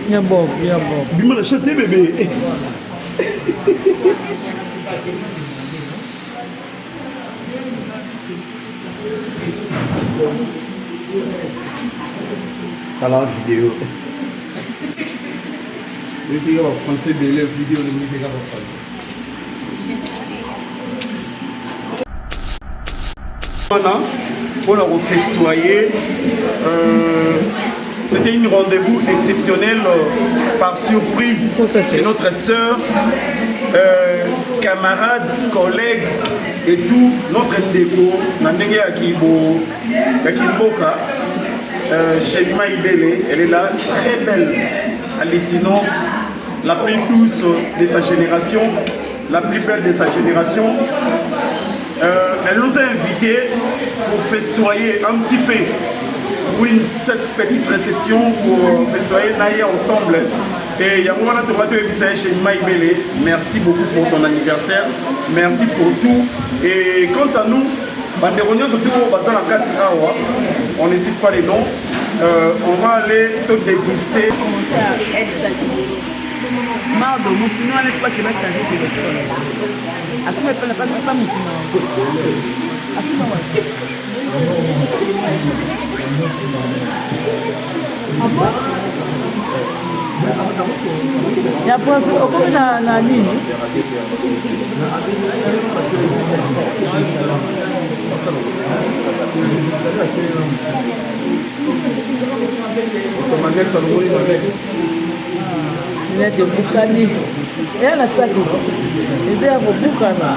Il y a bon. Il m'a chanté bébé. T'as la vidéo. Le gars en français, mais la vidéo, le gars en français. Voilà, on a festoyé. C'était une rendez-vous exceptionnel par surprise de notre sœur, camarade, collègue et tout, notre ndeko, Nandenge Akimboka, Chelima Ibele, elle est là, très belle, hallucinante, la plus douce de sa génération, la plus belle de sa génération. Elle nous a invités pour festoyer un petit peu, pour cette petite réception pour festoyer naïe ensemble. Et Yamouana Tomato et chez Maïbele, merci beaucoup pour ton anniversaire, merci pour tout. Et quant à nous, on ne cite pas les noms, on va aller tout déguster. Mardo, Moutino, n'est pas qu'il va changer de téléphone. Assume pas Moutino. Ah bon? Il y a pas na nini? Nete bukani yana saki eze ya kubukana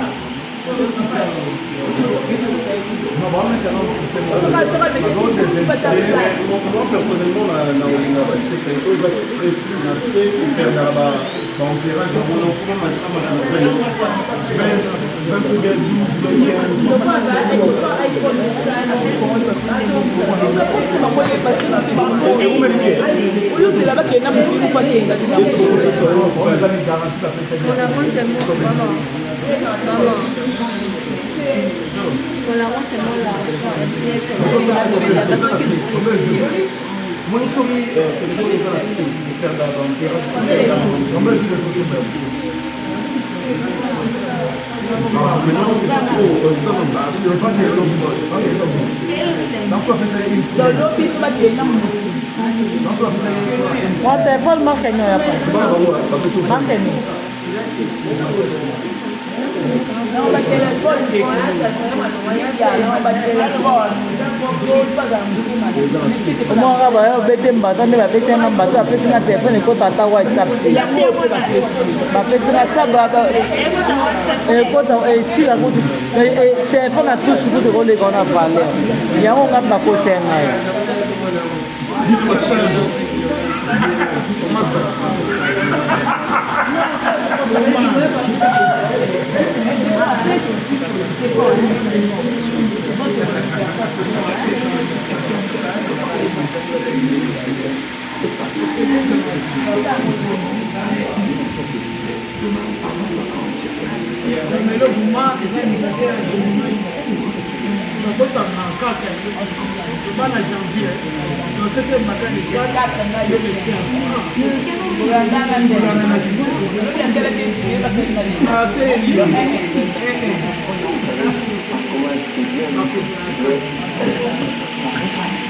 Mon téléphone manque à nous.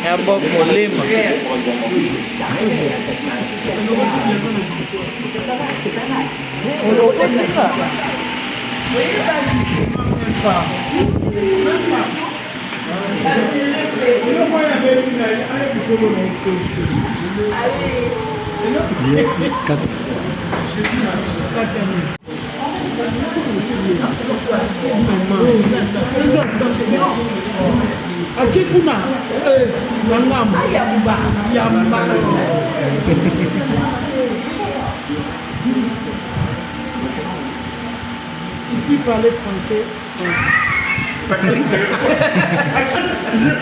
É bom problema. Aqui kuna Nangam Yamba. Ici parler français.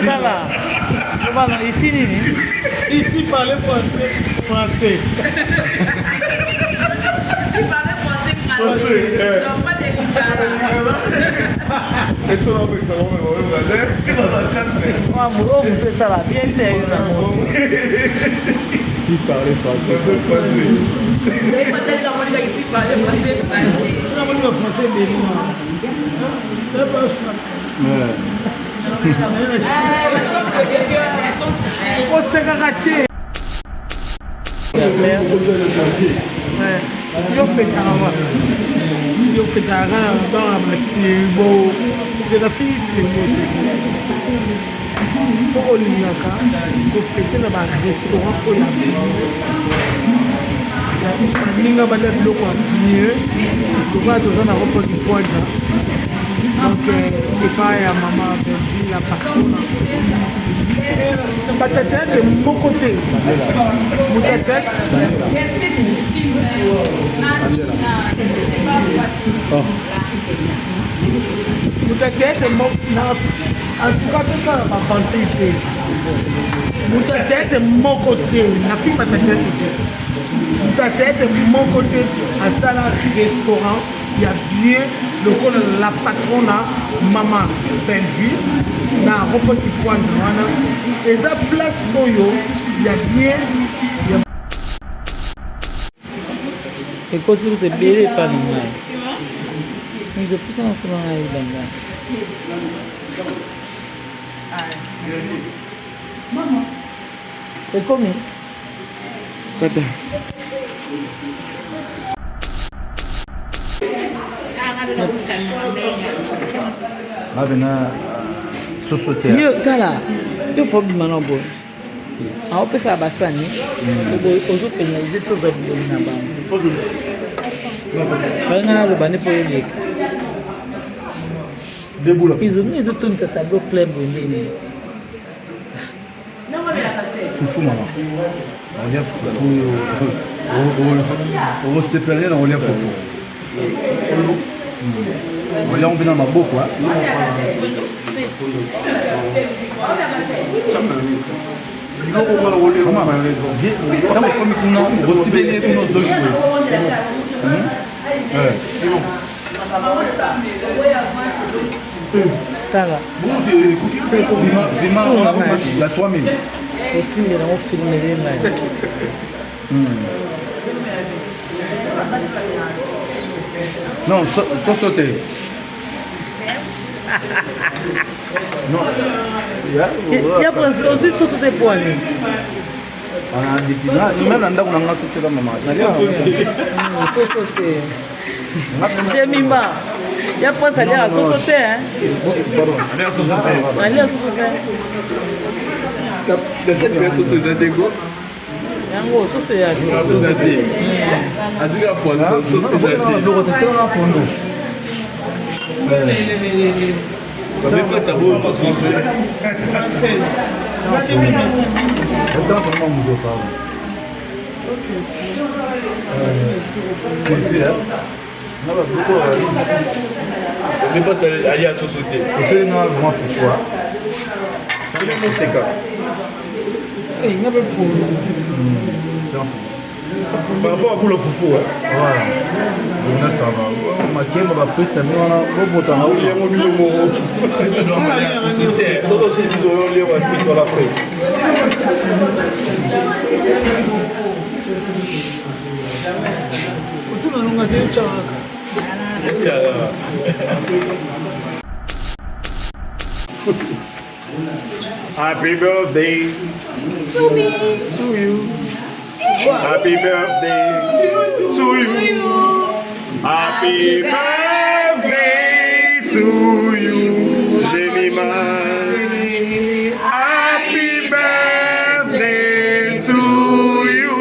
Voilà. Ici, ici parler français. Français. Ici parler français. Non, pas des Ici, parler français. Mais peut-être la Monica ici parle français. La Monica français, Bénin. On s'est raté. Yo fait carava. Yo fait carava dans la Timbo. De la fille Timbo. Faut l'ingaka. Ko fêter dans un restaurant au Yabé. Ninga bada biloko mieux. Pourquoi tous on a repos du poids. Donc epai ya maman Belville la patronne. Batata de mon côté. Moutata. Moutata en tout cas tout ça ma fantastique. Moutata de mon côté. La fille batata. Moutata de mon côté à Sala restaurant. Il y a bien le rôle de la patronne maman Belville na repos qui pointe et ça place Oyo il y a bien et quand tu te bébé pas nous mais je pousse en courant à Ibanga maman c'est combien Kata. Abena société. Yo tala yo faut bien non bon a opesa basani ozo pénaliser tout ça na bango bana lo bane po yele Debout là. ils ont tout un tableau clair bonné Foufou maman. On vient foufou. On se séparer on vient foufou. On vient on vient dans ma boue quoi. Kama komi kuna rotibele kuno zoki wet. tala Dima il y a 3000. aussi mais on filme les mains Non, sauter. Non. il y a aussi société pour aller On a dit même dans on a sauté la maman. société Jemima il y a pas aller à société hein aller à société De cette personne société go. yango société ya Société. Aduka poisson société. Quand même ça vaut société. Ça va vraiment me dire pas. Mais pas ça aller à société. Tu es non vraiment fou. C'est le mot c'est quoi? il n'y a pas pour Par rapport à pour le foufou. Voilà. On a ça va. Ma kemba va frite mais on a beaucoup Ah oui, on lui le mot. Ça doit aller à société. Ça aussi, si on lui va cuire sur la près. tout le monde a dit tchaka Happy birthday to me, to you. Happy birthday to you. Happy birthday to you, Jemima. Happy birthday to you.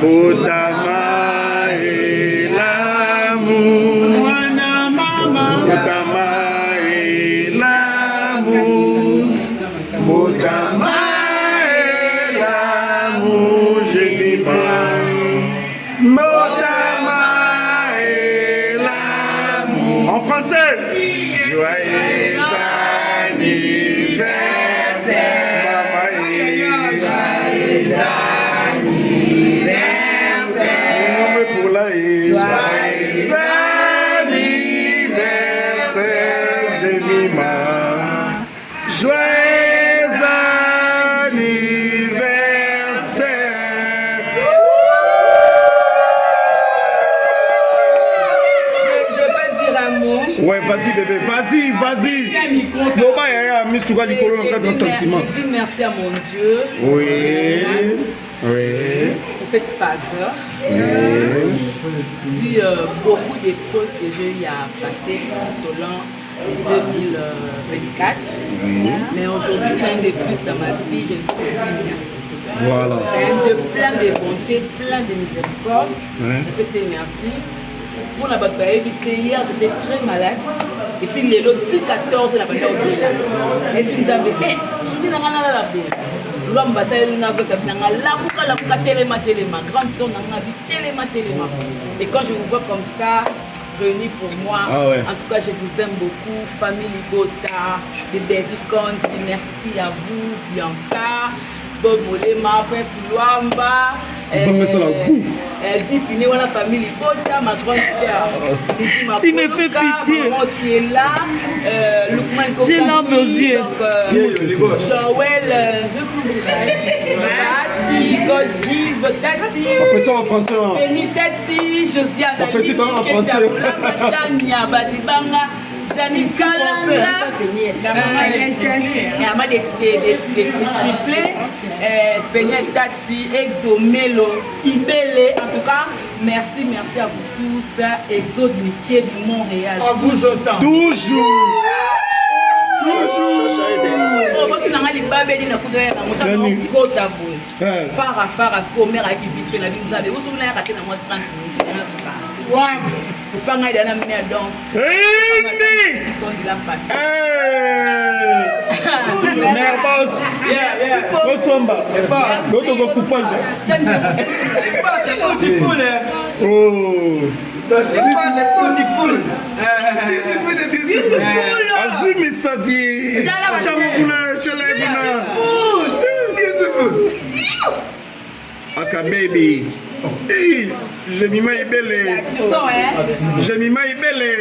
Otama et l'amour. Otama et l'amour. Otama et l'amour, Jemima. Otama et l'amour. En français. Joyeux anniversaire. Maman et joyeux anniversaire. Pour la joyeux anniversaire, Jemima. Joyeux anniversaire. Vas-y. Loba yaya mis sur le colon en de sentiment. Je dis merci à mon Dieu. Oui. Oui. Pour cette phase-là. Vu beaucoup d'épreuves que j'ai eu à passer tout au long de 2024. Mais aujourd'hui, un de plus dans ma vie, je ne peux dire merci. Voilà. C'est un Dieu plein de bonté, plein de miséricorde. Je peux dire merci. Pour la bataille, hier j'étais très malade. Et puis les lots 14 la bataille au Béla. Et tu nous as dit, je dis, non, non, non, non. L'homme bataille, il a fait ça. La mouka, téléma, grande son, téléma. Et quand je vous vois comme ça, réunis pour moi, en tout cas, je vous aime beaucoup. Famille Libota, les David Conti, merci à vous, Bianca. Bob Molema, Prince Luamba, Dipine, la famille Libota, ma grande soeur. Tu me fais pitié. Maman aussi est là. Lukman Kokandi. J'ai larmes aux yeux. Joël, Tati, God Give, Tati. Petit en français. Béni Tati, Josiane. Petit en français. Tania, Badibanga. Jani Kalanga, Yama des triplés, Peignet Tati, Exomelo, Ibele. En tout cas, merci à vous tous. Exo du Quai du Montréal. À vous autant. Toujours. Fara sko mère qui vite fait la vie nous avait vous souvenez à 30 minutes pas nga dana mine donc Nervous. Rosomba. L'autre coupage. Azumi Savi. Chamoguna Chalevina. Aka baby. Hey, Jemima Ibele. Jemima Ibele.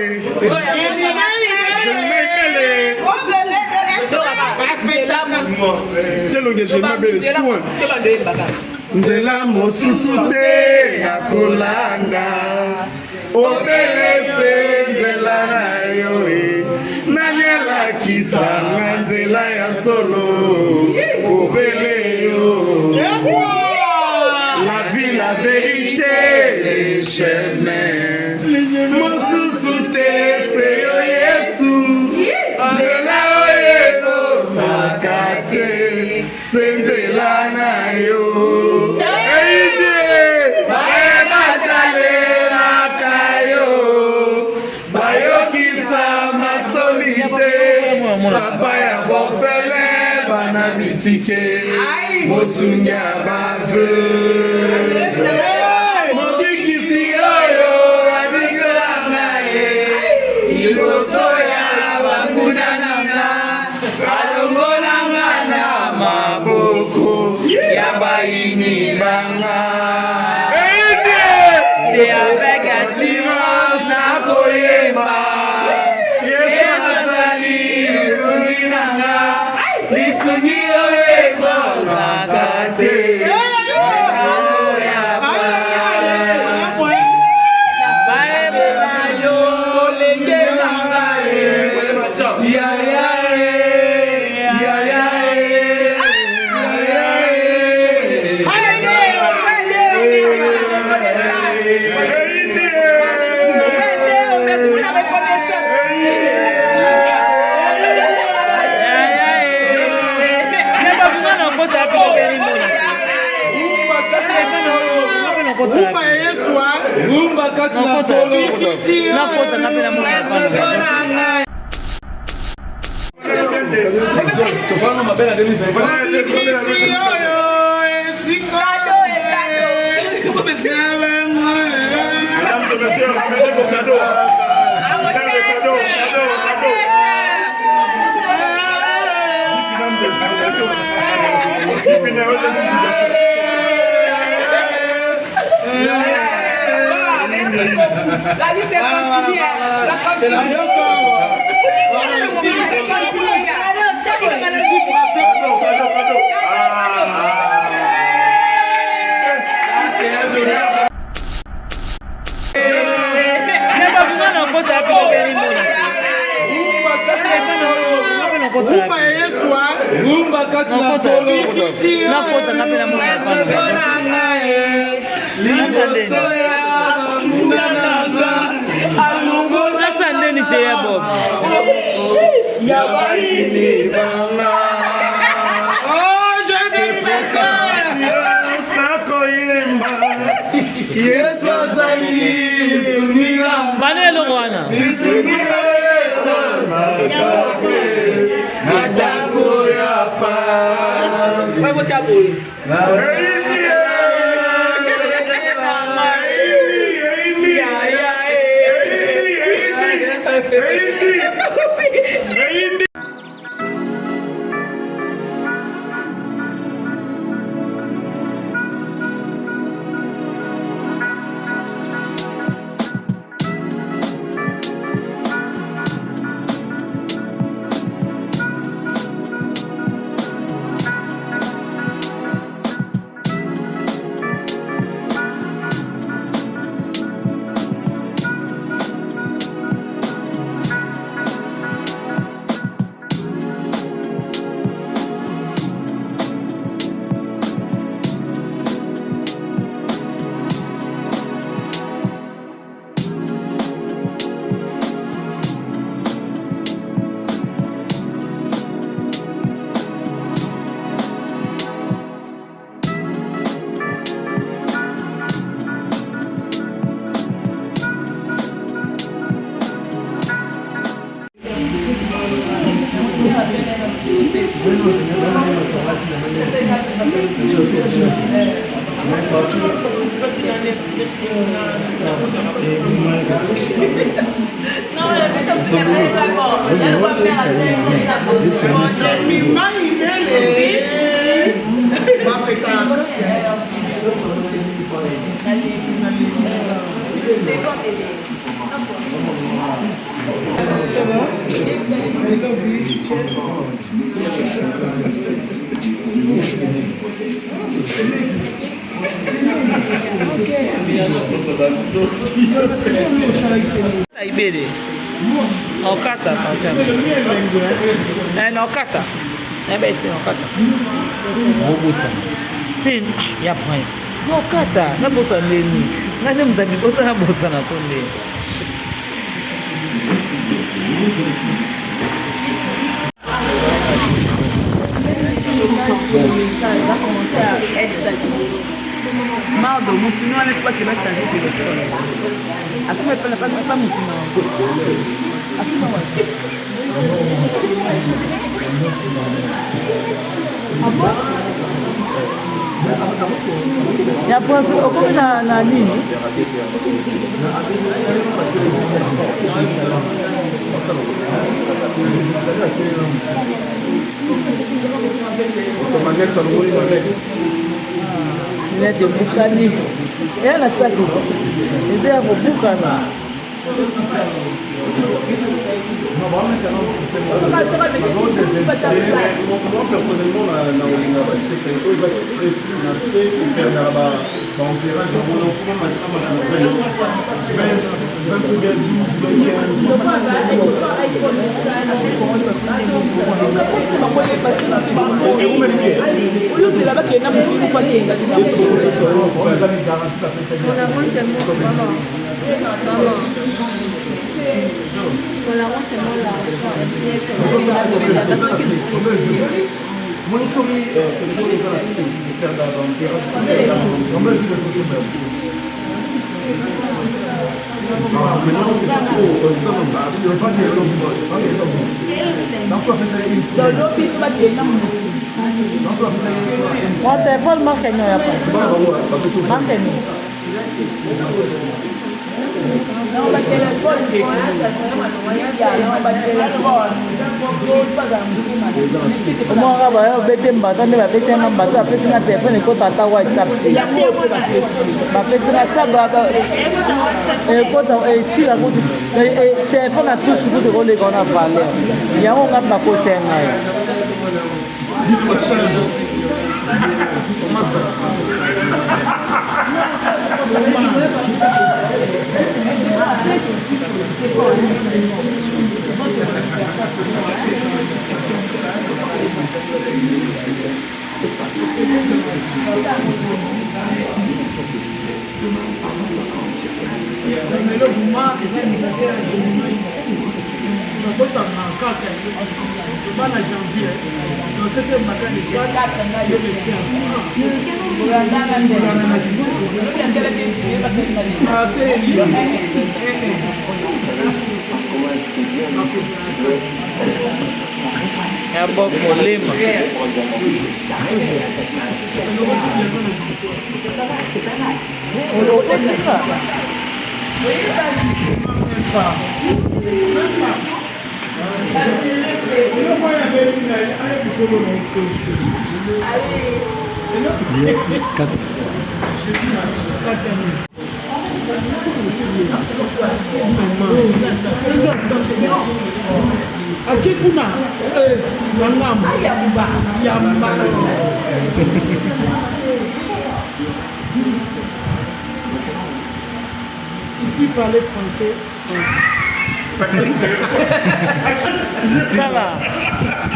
Telonge Jemima Ibele soin. Nzela mosusu te ya kolanda. Obelese nzela na yo e. Nani alakisanga nzela ya solo. Obele yo. La vie, la vérité, les chemins. Mosusu te se yo Yesu. Nzela oyo sakate. Senzela na yo. Eide, baebatale na kayo. Bayokisa masolite. Papa ya bofele bana bitike. Mosunya bave. Mondikisi oyo adiganga ye. Ilosoya banguna nanga. Alongola ngana maboko. Yabaini banga. C'est avec assurance na koyeba. Yesu azali lisuni nanga. Lisuni oyo kate. La liste continue. C'est la même rumba ya Yesu rumba kati na tolo nakota ngapi na Mungu sasa ndeni te ya Bob ya baini bana oh Jésus Yesu azali banelo wana Natango ya pa Wewe chabul. Ibere. Okata patam. Okata. Bete okata. Mobusa. Tin ya prince. Okata, na bosa nini. Ngani mdani bosa na bosa na tonde. Ça va commencer à être saturé. Mardo, Moutino n'est pas qui va changer de téléphone. Après, pas Moutino. Ya prince, okomi na nini? Nete bukani. Yana saki. Eze ya bukana. Mon amour, c'est moi, maman. Maman. Mon amour, c'est moi, là. Mon téléphone marque non ya pas. Marque non. Non, ba téléphone de Moi, je vais te mbata, mais je vais te mbata. Après, c'est un téléphone et quand tu as WhatsApp. Après, c'est un sabre. Et quand tu as le téléphone a touché pour te rouler qu'on a parlé. Il y a un gars qui a posé un aïe. Mais le mouvement, c'est un ministère général ici. On a d'autres en janvier. Dans cette matin, le 4, le 5. Ah, c'est lui. Ya Bob Molema. Aqui kuna wangamu yamba ici parler français. Ça va.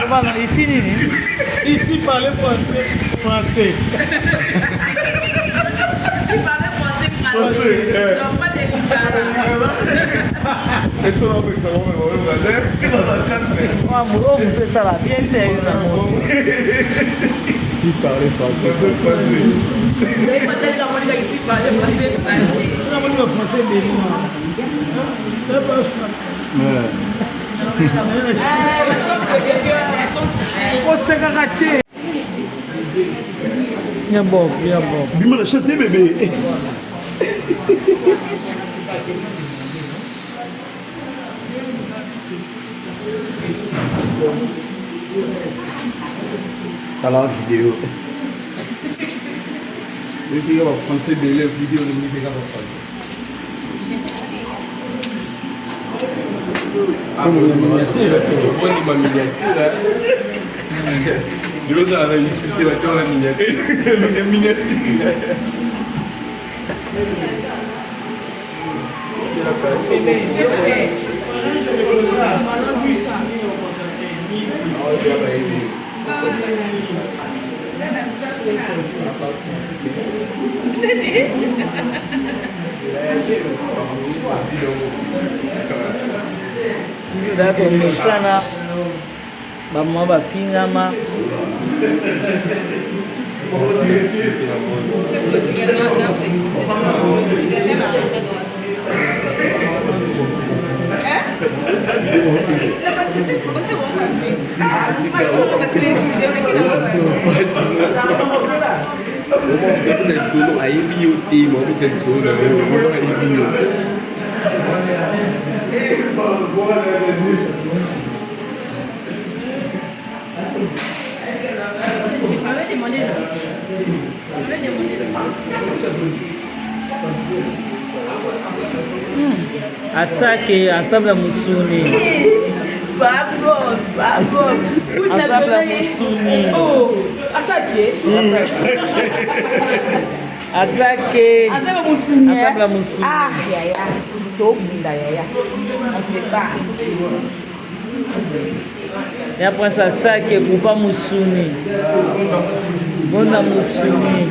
Comment ici nini? Ici parler français. Si parler français, non pas des Lugara. On peut ça va bien faire. Si parler français. Mais peut-être la monnaie ici parler français. On va français Ya Bob. Bimala chanter bébé. T'as la vidéo. Le gars va français de la vidéo, le gars va français. Comme la miniature, on est ma miniature. De l'autre, on a une cultivation la miniature. La miniature. Mesana bamwa bafingama Asake ensemble Musuni. Bravo. Ensemble Musuni. Oh, Asake. Asake. Ensemble Musuni. Ensemble Musuni. Ah, yaya. Tobunda yaya. On sait pas. Ya prince Asake kupa Musuni. Bona Musuni.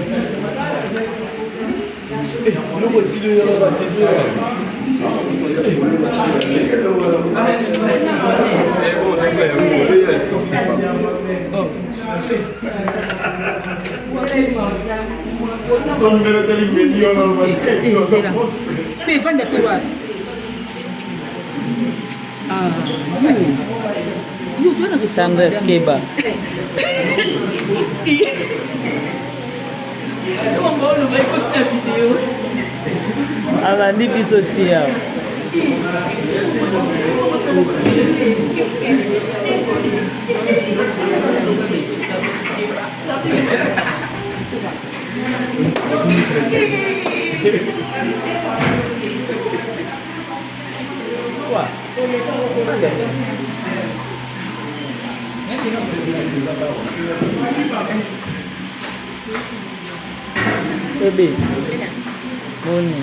Stéphane de Pérois. Ah, tu as Tanda Skeba. Alandi biso tia. Bébé. Boni.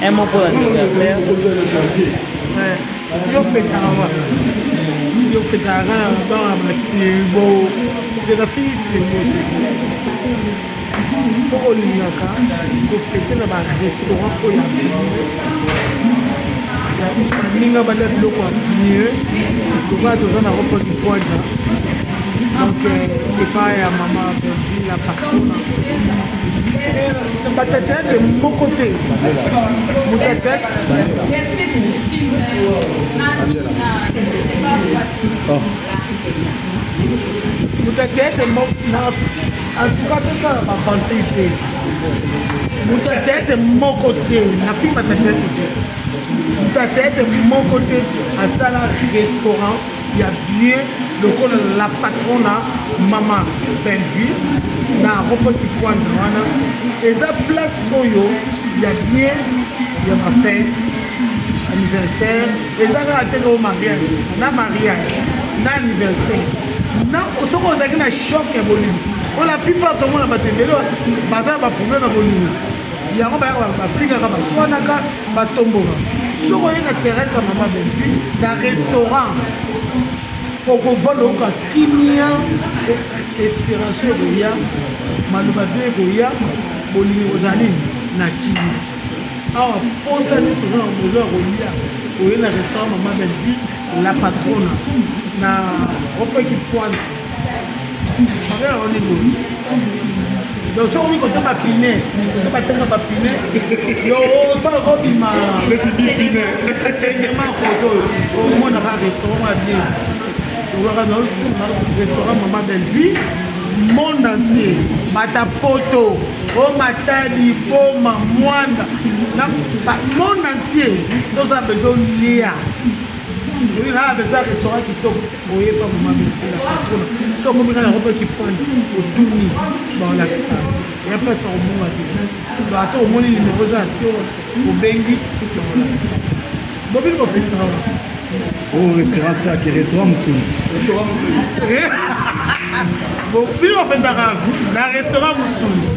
Un mot pour l'anniversaire. Yo fêtera wa. Yo fêtera dans la matibo. De la fille tibo. Faut l'ingaka. Ko fêter dans un restaurant pour y aller. Ninga bala biloko mieux. Ko va dans un repas du poids. Donc epai ya mama Belvi la patronne batatete moko te mutatete en tout cas tosala bafantile te mutatete moko te na fi batatete te mutatete moko te asala restaurant ya bien lokola la patronne mama Belvi na repoti kwanza wana eza place oyo ya bien ya bafete anniversaire eza kaka te o mariage na anniversaire na soki ozalaki na choc ya bolingo o la plupart tomona bato ebele baza baproblème na bolingo yango bayaka bafingaka baswanaka batomboka soki oye na terrasse ya mama Belvi na restaurant okovanda oka kimia inspiration ekoya maloba be ekoya bolingo ozali na kimia awa posa nyonso oza na mozo ya kolia oye na restaurant mama Belvi la patrona na opeki pointe makela oni boye donc soki omi kota bapine batenga bapine yo osala kobima sengema koto omonaka restaurant ya bien restaurant Maman Belvi, monde entier, Matapoto, Matadi, Poma, Mwanda, monde entier, ça a besoin de lire. Il y a besoin de restaurant qui tombe, vous voyez pas Maman Belvi, la patronne, ça comme il y a un repas qui prend au Touni, dans l'accent. Il n'y a pas ça au monde à dire. Attends, au monde, il y a une rosation au Bengi, dans l'accent. Bon, il va faire le travail. Oh, restaurant ça, qui est restaurant Moussouli. Restaurant Moussouli. Bon, il va faire le restaurant Moussouli.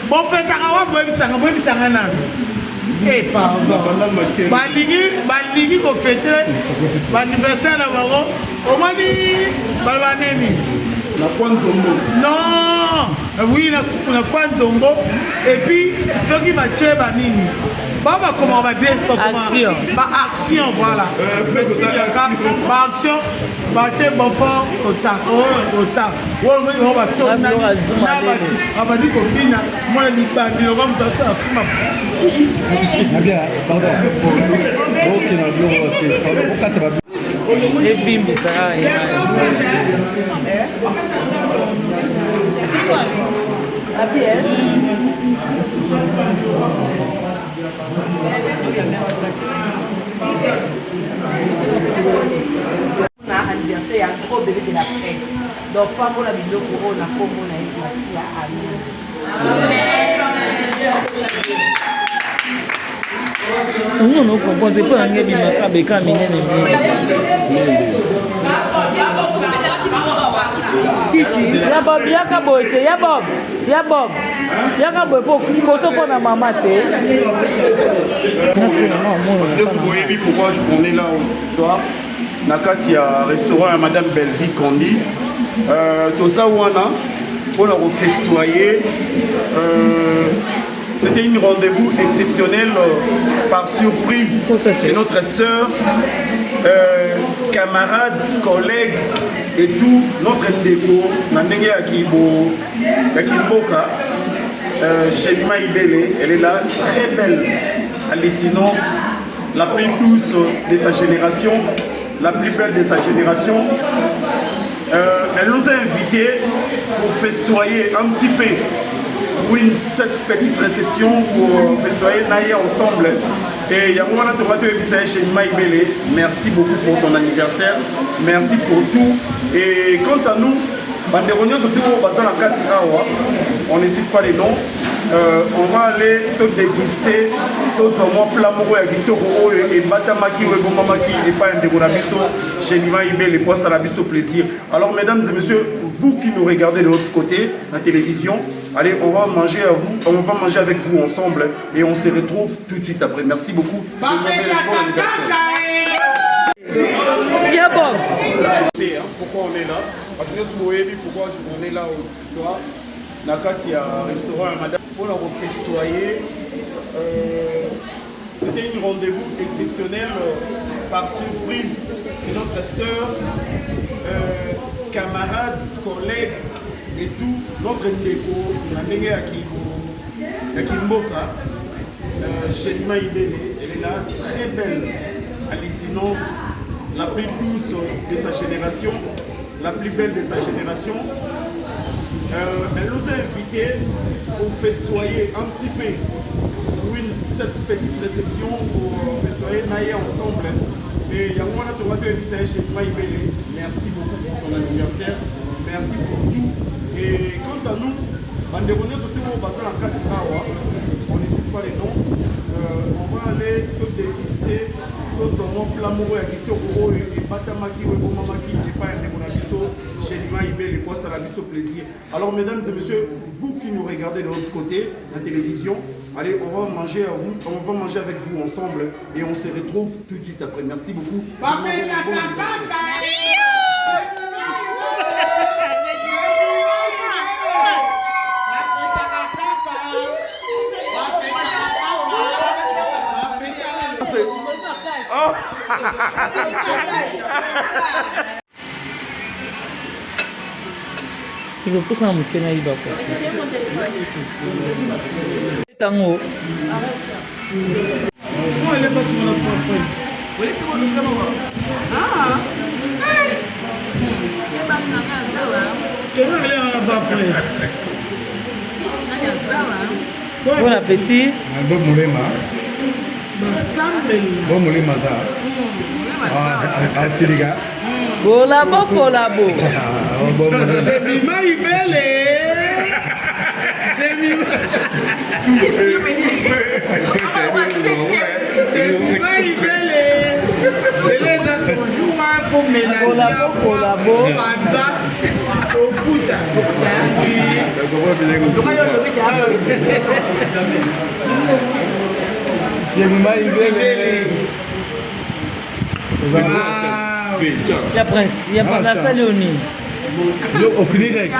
Bon, fait le travail, eh, pardon. Balingi ko fêter l'anniversaire na bango. Omani balbaneni. La Kwanzombo. Non, oui, la Kwanzombo. Et puis, ceux qui va tuer banini. Baba comment on va dire action. Action, voilà. Action, bâtir bon fort au tac. On va tourner. On va dire que Bina, moi, je dis pas, je vais me faire ça. Bien, pardon. Ok, ebimbisaka na anniversaire ya gros bébé de la presse donc pambola biloko oyo na kombo na yesu masi ya amen ngono okompoze mpo nange bimaka beka minene ya bob yaka boye te ya bob yaka boye mpo koto mpo na mama te. Vous voyez pourquoi on est là ce soir. Nakati ya restaurant à Madame Belvi Kondi. Toza wana pour la refestoyer. C'était une rendez-vous exceptionnel par surprise de notre sœur, camarade, collègue et tout notre ndeko Nandenge Yakimboka, Chemima Ibele. Elle est là, très belle, hallucinante, la plus douce de sa génération, la plus belle de sa génération. Elle nous a invités pour festoyer un petit peu cette petite réception pour festoyer naïe ensemble. Et Yamouana Tomato Ebisa chez Maïbele, merci beaucoup pour ton anniversaire, merci pour tout. Et quant à nous, on ne cite pas les noms. On va aller tout déguster, tout ce mois plat moko ya kitoko et batamaki ou bomamaki et pas un dégonabiso chez Nima Ibé les poisses à la biso plaisir. Alors mesdames et messieurs, vous qui nous regardez de l'autre côté, la télévision, allez, on va manger avec vous ensemble et on se retrouve tout de suite après. Merci beaucoup. Bien bon. Pourquoi on est là? Pourquoi on est là ce soir? Nakati a restaurant à madame pour la festoyer. C'était une rendez-vous exceptionnel par surprise. C'est notre sœur, camarade, collègue et tout, notre ndeko, Nandenge Akimboka, Chelima Ibele. Elle est là, très belle, hallucinante, la plus douce de sa génération, la plus belle de sa génération. Elle nous a invités pour festoyer un petit peu cette petite réception pour festoyer naïe ensemble. Et Yamouana Tomato Ebisa chez Maïbele, merci beaucoup pour ton anniversaire, merci pour tout. Et quant à nous, on ne cite pas les noms, on va aller tout déguster, tout ce monde plamoureux à Kitoko et Batamaki ou Bomamaki et pas un dégonabiso chez Maïbele les poisses à la biso plaisir. Alors mesdames et messieurs, vous qui nous regardez de l'autre côté, la télévision, allez, on va manger avec vous ensemble et on se retrouve tout de suite après. Merci beaucoup. Il faut pousser un mouton à Iba. Tango. Elle est pas sur la propre. Bon appétit. Bon moulema. Bon moulema da. Siliga. Colabo. Jemima Ibele. Jemima Ibele. Les autres jours, il faut mélanger. Colabo. Au foot. Jemima Ibele. Il y a Prince, il y a Prince Salioni. On finirait.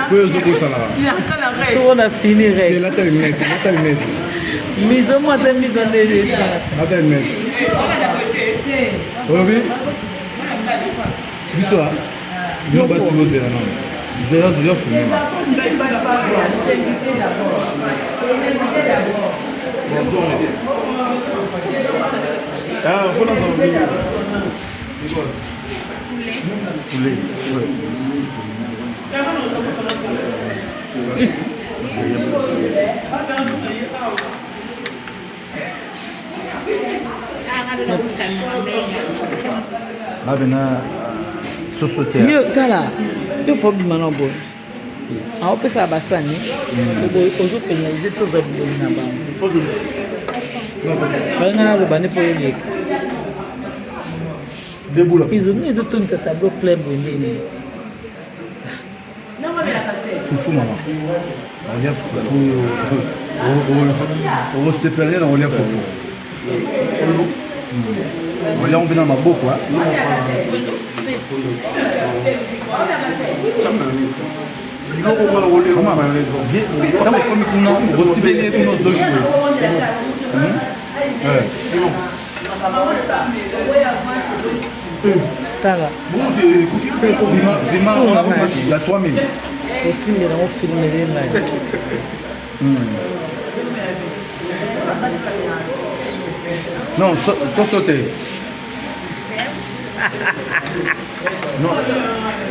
On a fini. La terminette. Mise au moins de mise en édition. La terminette. Oui. Bonsoir. Nous allons passer vos erreurs. Je vais vous filmer. Poulet. Ah ben société. Mieux tala. Il faut bien non bon. On peut ça basani. Aujourd'hui pénaliser tout ça de là-bas. Voilà le bané pour les. Ils ont tout un tableau clair bonnet. Foufou maman. On y a foufou. On va se séparer, on y a foufou. On y a envie dans ma boucle quoi. Kama kome kuna rotibele kuna zogi Tala. Dima la 3000. Aussi il a filmé là. Non, sauter.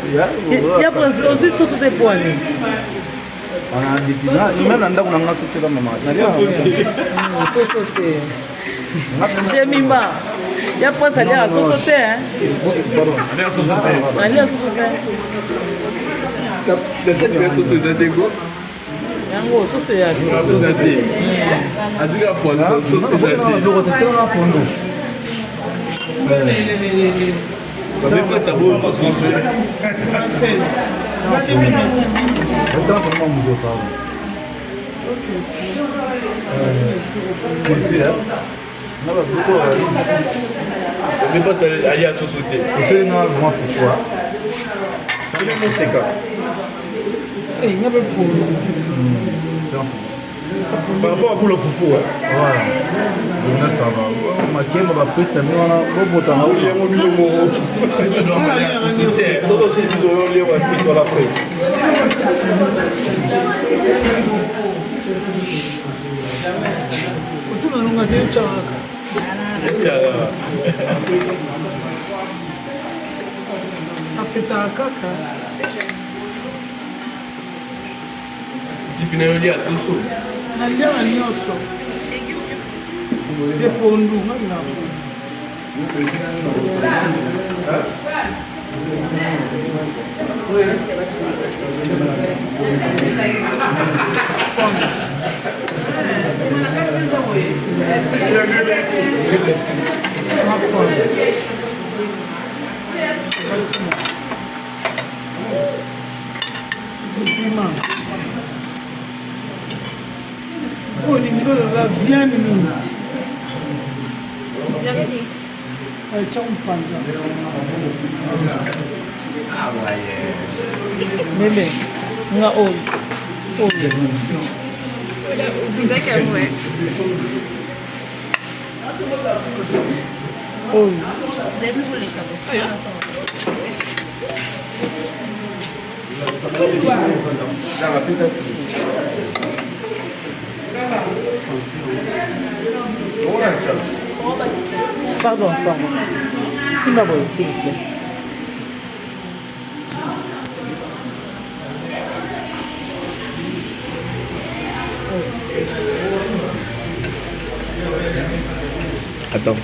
Il y a aussi sauce de poignée. Même dans la sauce de maman. J'ai mis ma. Il y a pas ça à sauce de hein. Allez à sauce de cette sauce de dégo. Yango sauce de sauce de thé. A dit la poisson sauce de thé. Avec quoi ça vaut sauce? Ça va vraiment mouiller pas. Mais pas ça aller à sauce au thé. Tu es dans le grand foufoua. C'est le mot séquent. Il n'y a pas de Par rapport à boule au foufou, hein. Voilà. Donc là, ça va. Ma kème va faire tellement on a beau temps. Il y a mon numéro. Je dois aller à sauce au thé. Ça aussi, c'est de l'olive à cuire sur la près. Tout le monde a dit tchaka. Afeta kaka. Tipina yoli à soso. Nalia nyonso. Epondu ngana. Oh, ni la viande ni. Chão panja. Meme. Nga oi. Bisa que é mulher. Oi. Deve voler, acabou. Pardon. Zimbabwe, s'il vous plaît. Attends.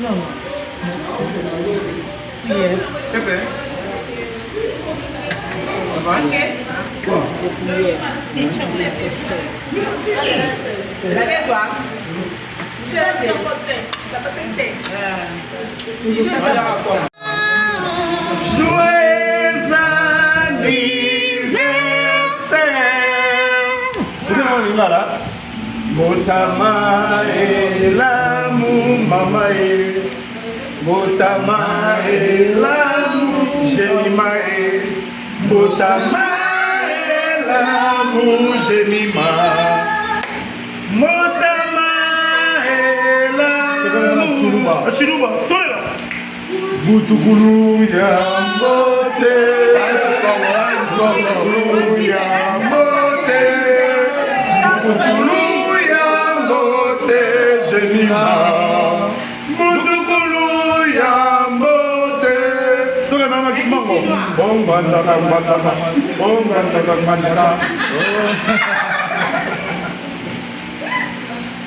Non. Merci. Yeah. C'est bien. Joyeux anniversaire. Motama elamu mama e. Motama elamu Jemima e. Motama elamu Jemima. Motama elamu. Chiruba, tolela. Butukulu ya mote. Butukulu ya mote. Butukulu ya mote. Jemima. Butukulu ya mote. Tolela mama kimango. Bombandaka.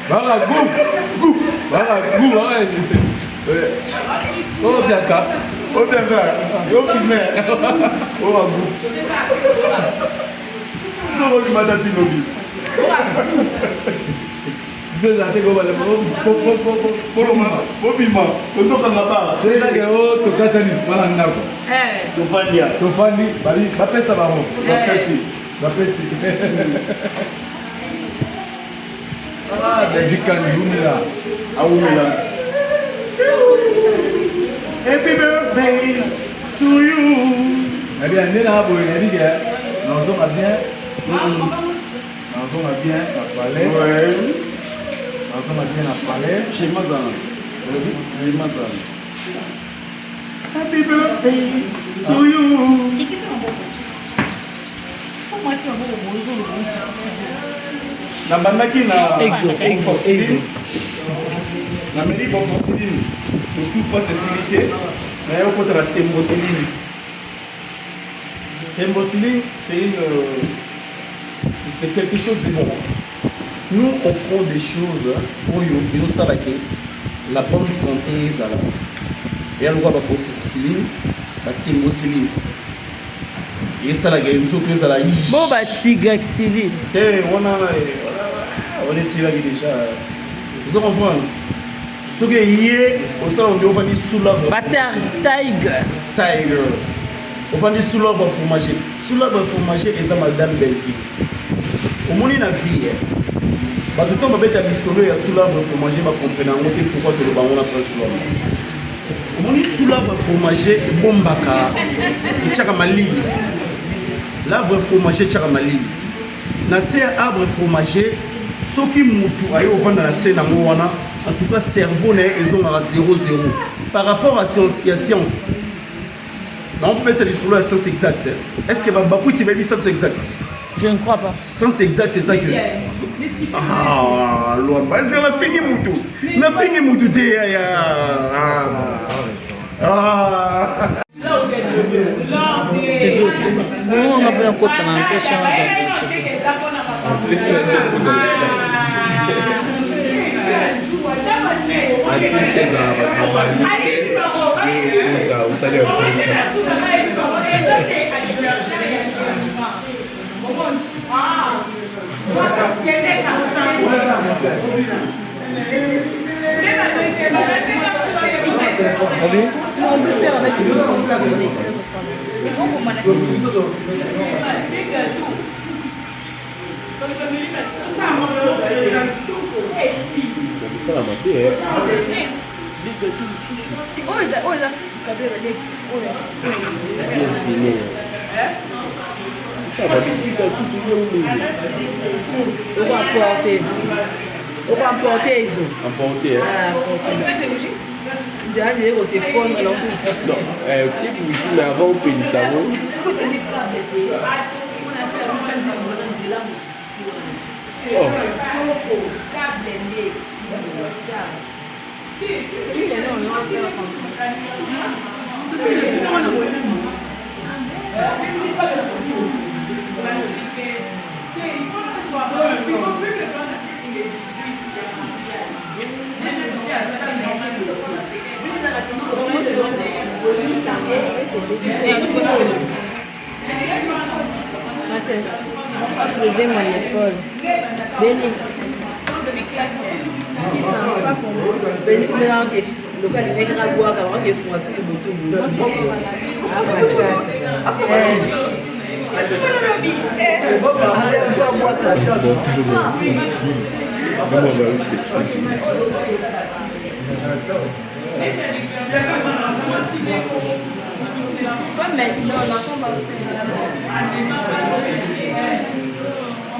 Baka gou. Oh bianca. Yo filmé. Oh agou. Solo ki matati lobi. Vous avez go bale Bobima. Totoka na bara. c'est ça que oh tokatani bala ndako. Tofandia. Tofandi bali bapesa bango. Bapesi. Ah, David Kandoumela. Aoumela. Happy birthday to you. Eh bien, on est là, on a dit que nous sommes bien. Nous sommes bien à parler. Ouais. Nous sommes bien à parler. Chez Mazan. Chez Mazan. Happy birthday to you. Nabandaki na Exo. na mairie Bonfossiline tout pas cécilité mais au côté la Tembosiline. Tembosiline c'est quelque chose de bon. Nous on prend des choses pour nous savoir que la bonne santé ça là. Et alors va Bonfossiline, la Tembosiline. Et ça là nous autres ça là. Bon bah Tigaxilline. On est là déjà. Vous comprenez? Ce qui est hier, au salon de Ovani sous l'arbre. Bâtard Tiger. Tiger. Ovani sous l'arbre fromager. Sous l'arbre fromager, et ça madame Belleville. Au monde na vie, bah tout le temps bête à l'isolo et sous l'arbre fromager, bah comprendre pourquoi tu le ballon après sous l'arbre. Au monde sous l'arbre fromager, bombaka, et tchaka malili. L'arbre fromager tchaka malili. Na c'est arbre fromager. Ce qui moutou ayo vendre la scène en tout cas cerveau ils ont à 0,0 par rapport à science. On peut mettre les sous la science exacte. Est-ce que Babou tu veux dire science exacte? Je ne crois pas. Science exacte c'est ça que ah loi vas-y la fini moutou. La fini moutou On a bien côté dans quelque chose. On peut faire avec une chose comme ça pour les filles. Ça va mater. On va emporter Exo. Emporter. C'est fondre alors. Non, petit bougie, mais avant on peut le savon. Oh. Poser mon épaule. Béni. Qui s'en va pas pour moi? Béni, mais là, ok. Le cas, il y a un bois qui est français, il est tout.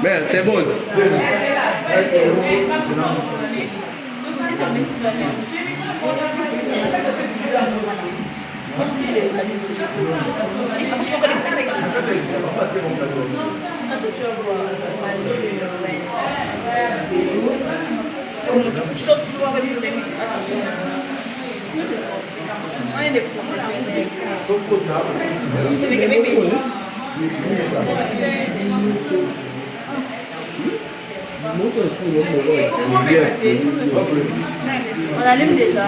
Mais c'est bon. On est des professionnels. Vous savez que bébé on allume déjà.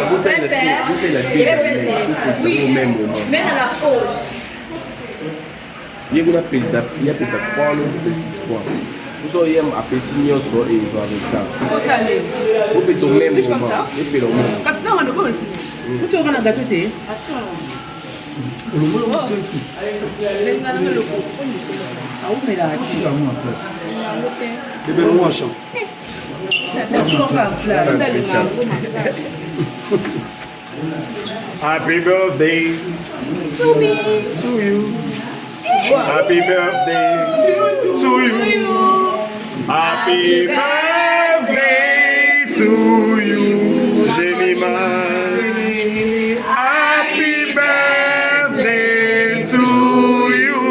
Vous c'est la même moment. Mets dans la poche. Il y a une pizza, il y a pizza poil ou petit poil. Vous auriez appelé signor sur et vous avez le temps. Au salé. Vous faites au même Fiche comme moment. ça. Et puis le moment. Parce que non, on ne peut pas le finir. Où tu auras un gâteau thé? Attends. Le boulot, tu es ici. Ah, où mais là, tu vas moi en place. Bébé, nous marchons. C'est toujours pas en place. Happy birthday to you. Happy birthday to you. Happy birthday to you, Jemima. Happy birthday to you.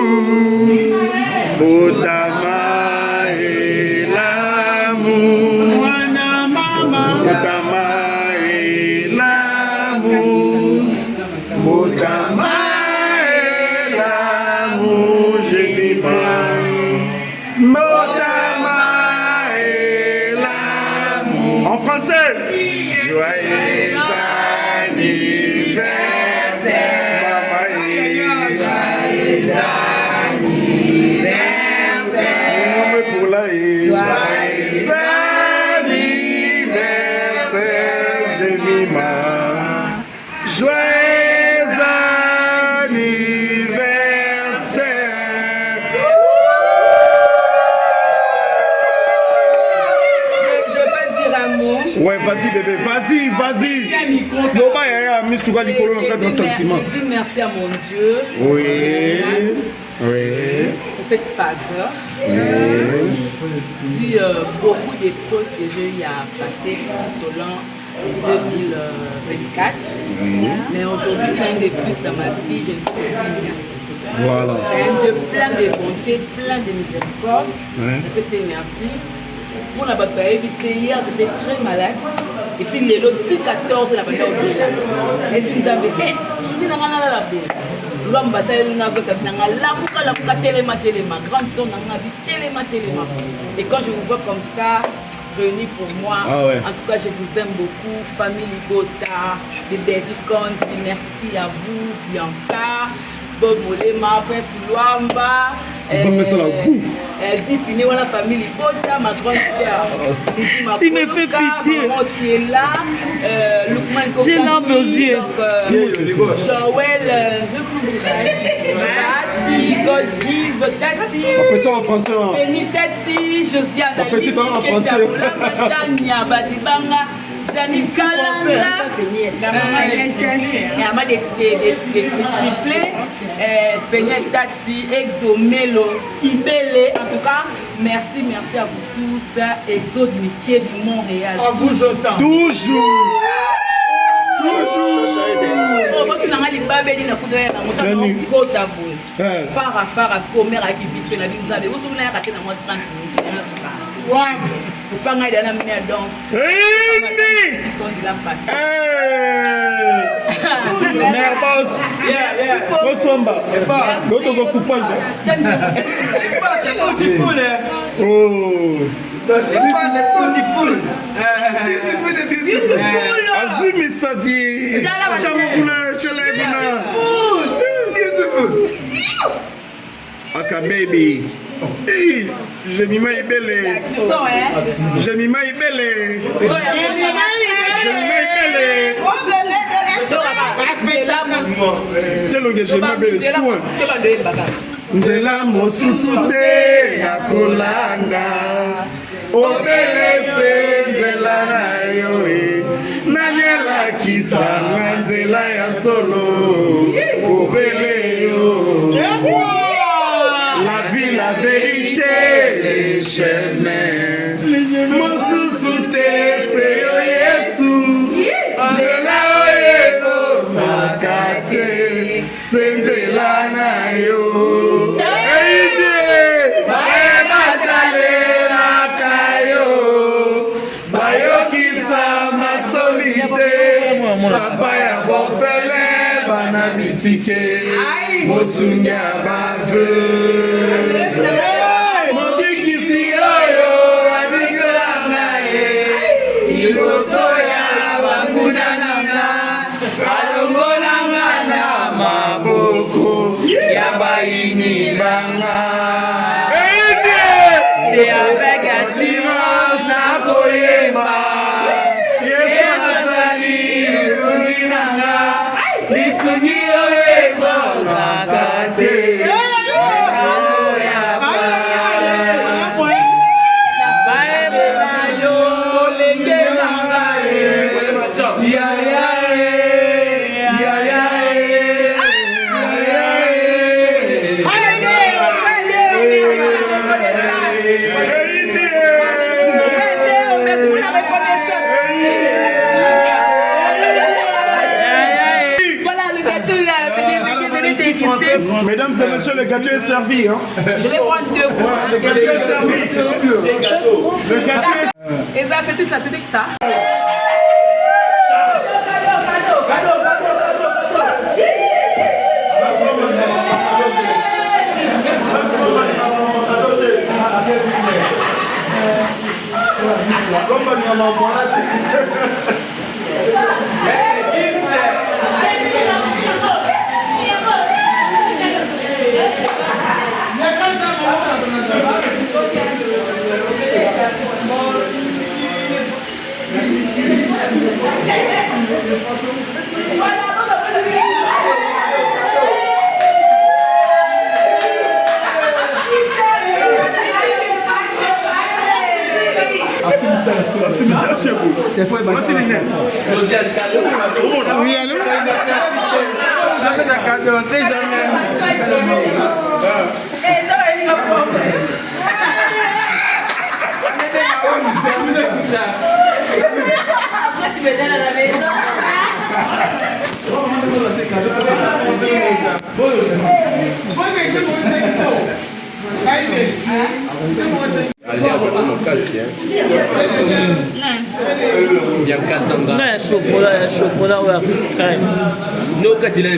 Botama et l'amour. Botama et l'amour. Botama et l'amour, Jemima. Botama et l'amour. En français. Joyeux anniversaire. Maman et joyeux anniversaire. Pour la joyeux anniversaire, Jemima. Joyeux anniversaire. Je peux dire un mot. Ouais, vas-y bébé, vas-y. Non, bah, il y a un Missouga Nicolo dans le cadre d'un sentiment. Je dis merci à mon Dieu. Oui. Pour cette phase. Vu beaucoup d'épreuves que j'ai eu à passer tout au long de 2024. Mais aujourd'hui, plein de plus dans ma vie, je ne peux dire merci. Voilà. C'est un Dieu plein de bonté, plein de miséricorde. Je peux dire merci. Pour la bataille, hier j'étais très malade. Et puis les lots 14 la bataille au village. Et tu nous avais dit, je dis, non, la belle. L'homme bataille, la téléma, grande son, téléma. Et quand je vous vois comme ça, réunis pour moi, en tout cas je vous aime beaucoup, famille Libota, bébé Viconti, merci à vous, Bianca. Bob Molema, Prince Luamba, Dipine, la famille Libota, ma grande soeur. Tu me fais pitié. Maman qui est là, Lukman Kokani. J'ai l'âme aux yeux. Joël, Tati, God Give, Tati. Petit en français. Béni Tati, Josiane. Petit en français. Tania, Badibanga. Janice Kalanda, des triplés, Peignet Tati, Exo Melo, Ibele. En tout cas, merci à vous tous. Exo de Mickey du Montréal. À vous autant. Toujours. Fara ce qu'on met à qui vite fait la vie. Vous savez, vous souvenez à 30 minutes. Vous parlez d'un ami donc. Mère boss. Bonsoir. L'autre coupage. Oh. Azumi Savier. Chamabuna, Chelebuna. Beautiful. Aka baby. Hey, Jemima est belle. Jemima est belle. Nzela mosusu te ya kolanda obelese nzela na yo nani alakisa na nzela ya solo obele yo. La vie, la vérité, les chemins mosusu te se yo Yesu nzela oyo sakate senzela na yo. Papa ya bofele bana bitike mosunya bave mobikisi oyo abigana ye iboso ya banguna nanga alongolanga na maboko ya baini C'est avec assurance na koyeba. Lisuni oyezo nakate. Mesdames et messieurs, le gâteau est servi. Hein. Je vais prendre 2 coups. Le gâteau est servi. Le gâteau est... Et ça, c'était ça, c'était que ça. Après tu me donnes à la maison. Chocolat ou crème. Non, quand il a un